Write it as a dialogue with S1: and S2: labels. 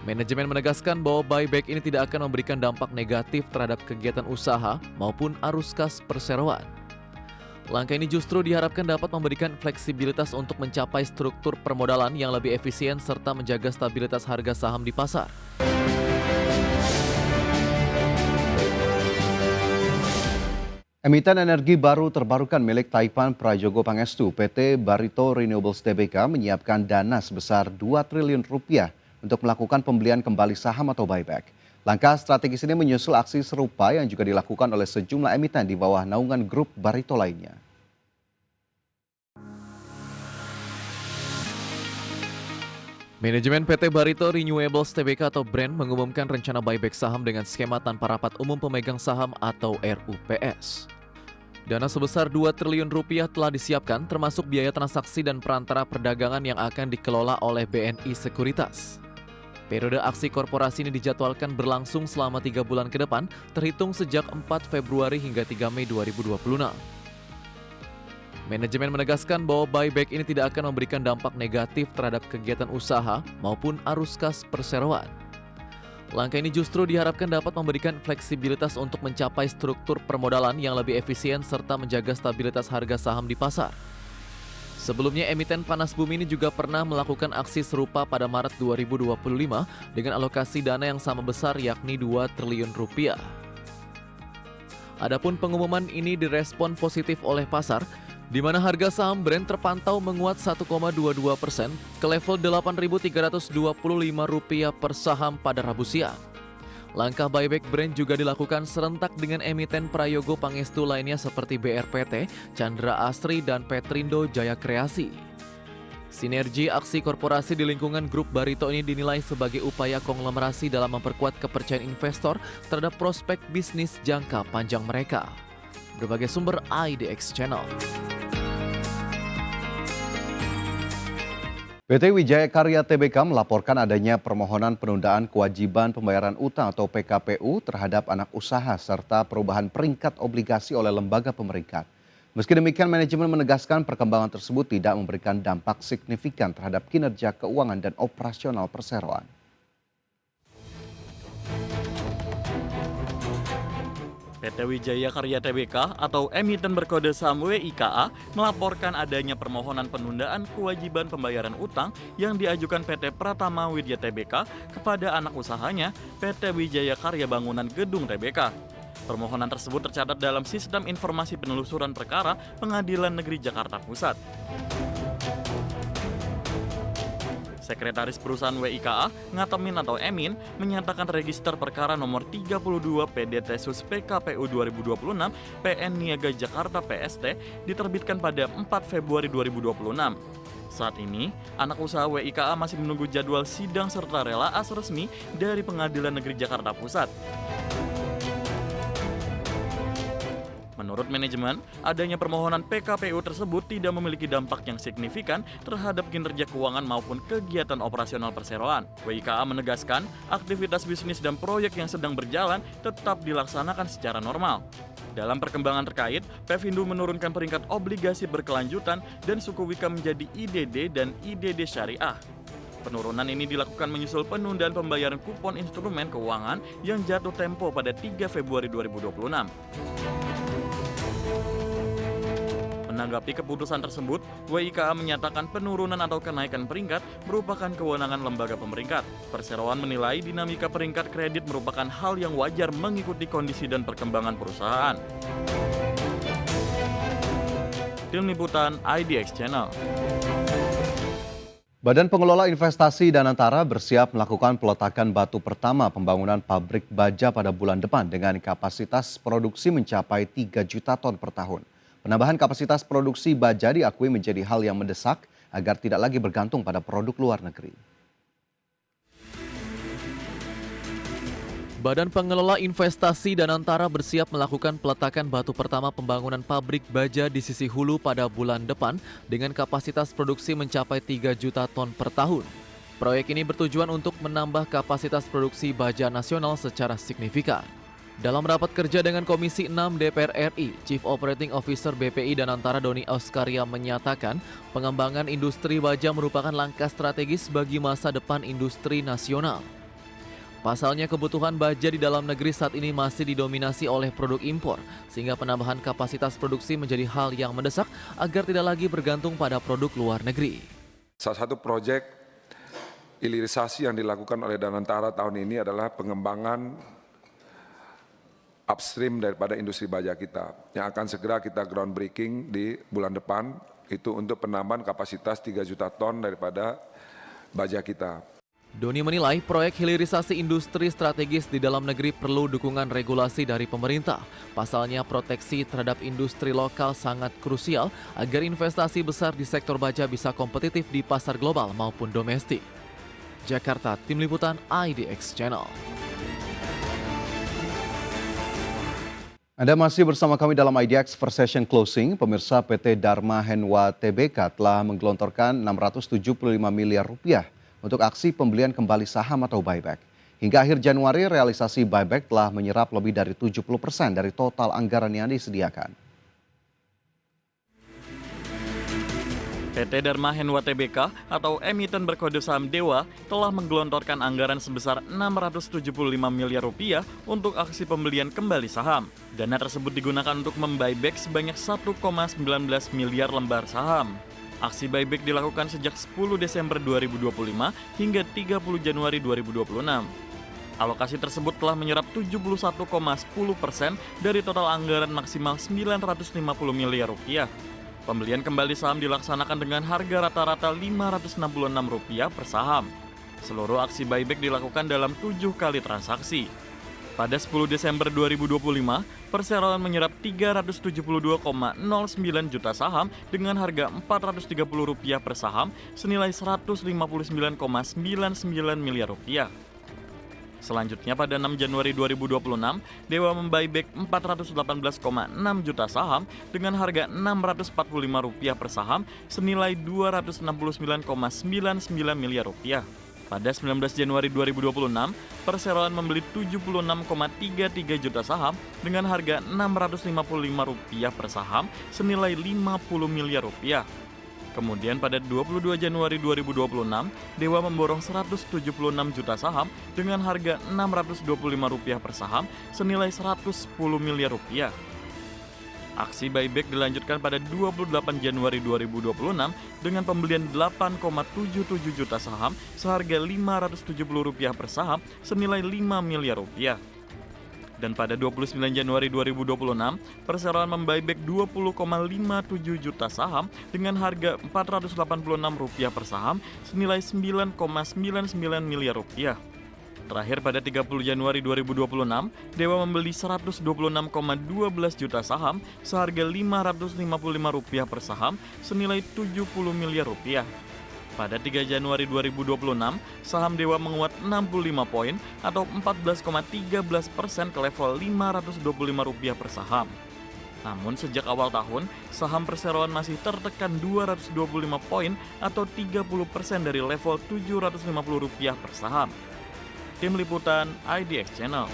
S1: Manajemen menegaskan bahwa buyback ini tidak akan memberikan dampak negatif terhadap kegiatan usaha maupun arus kas perseroan. Langkah ini justru diharapkan dapat memberikan fleksibilitas untuk mencapai struktur permodalan yang lebih efisien serta menjaga stabilitas harga saham di pasar.
S2: Emiten energi baru terbarukan milik Taipan Prajogo Pangestu, PT Barito Renewables Tbk menyiapkan dana sebesar 2 triliun rupiah untuk melakukan pembelian kembali saham atau buyback. Langkah strategis ini menyusul aksi serupa yang juga dilakukan oleh sejumlah emiten di bawah naungan grup Barito lainnya.
S1: Manajemen PT Barito Renewables Tbk atau BRAND mengumumkan rencana buyback saham dengan skema tanpa rapat umum pemegang saham atau RUPS. Dana sebesar 2 triliun rupiah telah disiapkan termasuk biaya transaksi dan perantara perdagangan yang akan dikelola oleh BNI Sekuritas. Periode aksi korporasi ini dijadwalkan berlangsung selama 3 bulan ke depan, terhitung sejak 4 Februari hingga 3 Mei 2026. Manajemen menegaskan bahwa buyback ini tidak akan memberikan dampak negatif terhadap kegiatan usaha maupun arus kas perseroan. Langkah ini justru diharapkan dapat memberikan fleksibilitas untuk mencapai struktur permodalan yang lebih efisien serta menjaga stabilitas harga saham di pasar. Sebelumnya, emiten panas bumi ini juga pernah melakukan aksi serupa pada Maret 2025 dengan alokasi dana yang sama besar yakni 2 triliun rupiah. Adapun pengumuman ini direspon positif oleh pasar, di mana harga saham BRAND terpantau menguat 1,22% ke level Rp8.325 per saham pada Rabu siang. Langkah buyback BRAND juga dilakukan serentak dengan emiten Prajogo Pangestu lainnya seperti BRPT, Chandra Asri, dan Petrindo Jaya Kreasi. Sinergi aksi korporasi di lingkungan grup Barito ini dinilai sebagai upaya konglomerasi dalam memperkuat kepercayaan investor terhadap prospek bisnis jangka panjang mereka. Berbagai sumber IDX Channel.
S2: PT Wijaya Karya Tbk melaporkan adanya permohonan penundaan kewajiban pembayaran utang atau PKPU terhadap anak usaha serta perubahan peringkat obligasi oleh lembaga pemeringkat. Meski demikian, manajemen menegaskan perkembangan tersebut tidak memberikan dampak signifikan terhadap kinerja keuangan dan operasional perseroan.
S3: PT Wijaya Karya Tbk atau emiten berkode saham WIKA melaporkan adanya permohonan penundaan kewajiban pembayaran utang yang diajukan PT Pratama Widya Tbk kepada anak usahanya PT Wijaya Karya Bangunan Gedung Tbk. Permohonan tersebut tercatat dalam Sistem Informasi Penelusuran Perkara Pengadilan Negeri Jakarta Pusat. Sekretaris Perusahaan WIKA, Ngatamin atau Emin, menyatakan register perkara nomor 32 PDT Sus PKPU 2026 PN Niaga Jakarta PST diterbitkan pada 4 Februari 2026. Saat ini, anak usaha WIKA masih menunggu jadwal sidang serta relaas resmi dari Pengadilan Negeri Jakarta Pusat. Menurut manajemen, adanya permohonan PKPU tersebut tidak memiliki dampak yang signifikan terhadap kinerja keuangan maupun kegiatan operasional perseroan. WIKA menegaskan, aktivitas bisnis dan proyek yang sedang berjalan tetap dilaksanakan secara normal. Dalam perkembangan terkait, Pevindo menurunkan peringkat obligasi berkelanjutan dan suku WIKA menjadi IDD dan IDD Syariah. Penurunan ini dilakukan menyusul penundaan pembayaran kupon instrumen keuangan yang jatuh tempo pada 3 Februari 2026. Menanggapi keputusan tersebut, WIKA menyatakan penurunan atau kenaikan peringkat merupakan kewenangan lembaga pemeringkat. Perseroan menilai dinamika peringkat kredit merupakan hal yang wajar mengikuti kondisi dan perkembangan perusahaan. Tim Liputan IDX Channel.
S2: Badan Pengelola Investasi Danantara bersiap melakukan peletakan batu pertama pembangunan pabrik baja pada bulan depan dengan kapasitas produksi mencapai 3 juta ton per tahun. Penambahan kapasitas produksi baja diakui menjadi hal yang mendesak agar tidak lagi bergantung pada produk luar negeri.
S1: Badan Pengelola Investasi Danantara bersiap melakukan peletakan batu pertama pembangunan pabrik baja di sisi hulu pada bulan depan dengan kapasitas produksi mencapai 3 juta ton per tahun. Proyek ini bertujuan untuk menambah kapasitas produksi baja nasional secara signifikan. Dalam rapat kerja dengan Komisi 6 DPR RI, Chief Operating Officer BPI Danantara Doni Auskaria menyatakan pengembangan industri baja merupakan langkah strategis bagi masa depan industri nasional. Pasalnya kebutuhan baja di dalam negeri saat ini masih didominasi oleh produk impor, sehingga penambahan kapasitas produksi menjadi hal yang mendesak agar tidak lagi bergantung pada produk luar negeri.
S4: Salah satu proyek hilirisasi yang dilakukan oleh Danantara tahun ini adalah pengembangan upstream daripada industri baja kita, yang akan segera kita groundbreaking di bulan depan, itu untuk penambahan kapasitas 3 juta ton daripada baja kita.
S1: Doni menilai proyek hilirisasi industri strategis di dalam negeri perlu dukungan regulasi dari pemerintah. Pasalnya proteksi terhadap industri lokal sangat krusial agar investasi besar di sektor baja bisa kompetitif di pasar global maupun domestik. Jakarta, Tim Liputan IDX Channel.
S2: Anda masih bersama kami dalam IDX First Session Closing. Pemirsa, PT Dharma Henwa Tbk telah menggelontorkan 675 miliar rupiah untuk aksi pembelian kembali saham atau buyback. Hingga akhir Januari, realisasi buyback telah menyerap lebih dari 70% dari total anggaran yang disediakan.
S3: PT Dharma Henwa Tbk atau emiten berkode saham Dewa telah menggelontorkan anggaran sebesar 675 miliar rupiah untuk aksi pembelian kembali saham. Dana tersebut digunakan untuk membuyback sebanyak 1,19 miliar lembar saham. Aksi buyback dilakukan sejak 10 Desember 2025 hingga 30 Januari 2026. Alokasi tersebut telah menyerap 71,10% dari total anggaran maksimal 950 miliar rupiah. Pembelian kembali saham dilaksanakan dengan harga rata-rata Rp566 per saham. Seluruh aksi buyback dilakukan dalam 7 kali transaksi. Pada 10 Desember 2025, perseroan menyerap 372,09 juta saham dengan harga Rp430 per saham senilai Rp159,99 miliar. Selanjutnya pada 6 Januari 2026, Dewa membuyback 418,6 juta saham dengan harga Rp645 per saham senilai Rp269,99 miliar. Pada 19 Januari 2026, perseroan membeli 76,33 juta saham dengan harga Rp655 per saham senilai Rp50 miliar. Kemudian pada 22 Januari 2026, Dewa memborong 176 juta saham dengan harga Rp625 per saham senilai Rp110 miliar. Aksi buyback dilanjutkan pada 28 Januari 2026 dengan pembelian 8,77 juta saham seharga Rp570 per saham senilai Rp5 miliar. Dan pada 29 Januari 2026, perseroan membuyback 20,57 juta saham dengan harga Rp486 per saham senilai Rp9,99 miliar. Terakhir pada 30 Januari 2026, Dewa membeli 126,12 juta saham seharga Rp555 per saham senilai Rp70 miliar. Pada 3 Januari 2026, saham Dewa menguat 65 poin atau 14,13% ke level Rp525 per saham. Namun sejak awal tahun, saham perseroan masih tertekan 225 poin atau 30% dari level Rp750 per saham. Tim Liputan IDX Channel.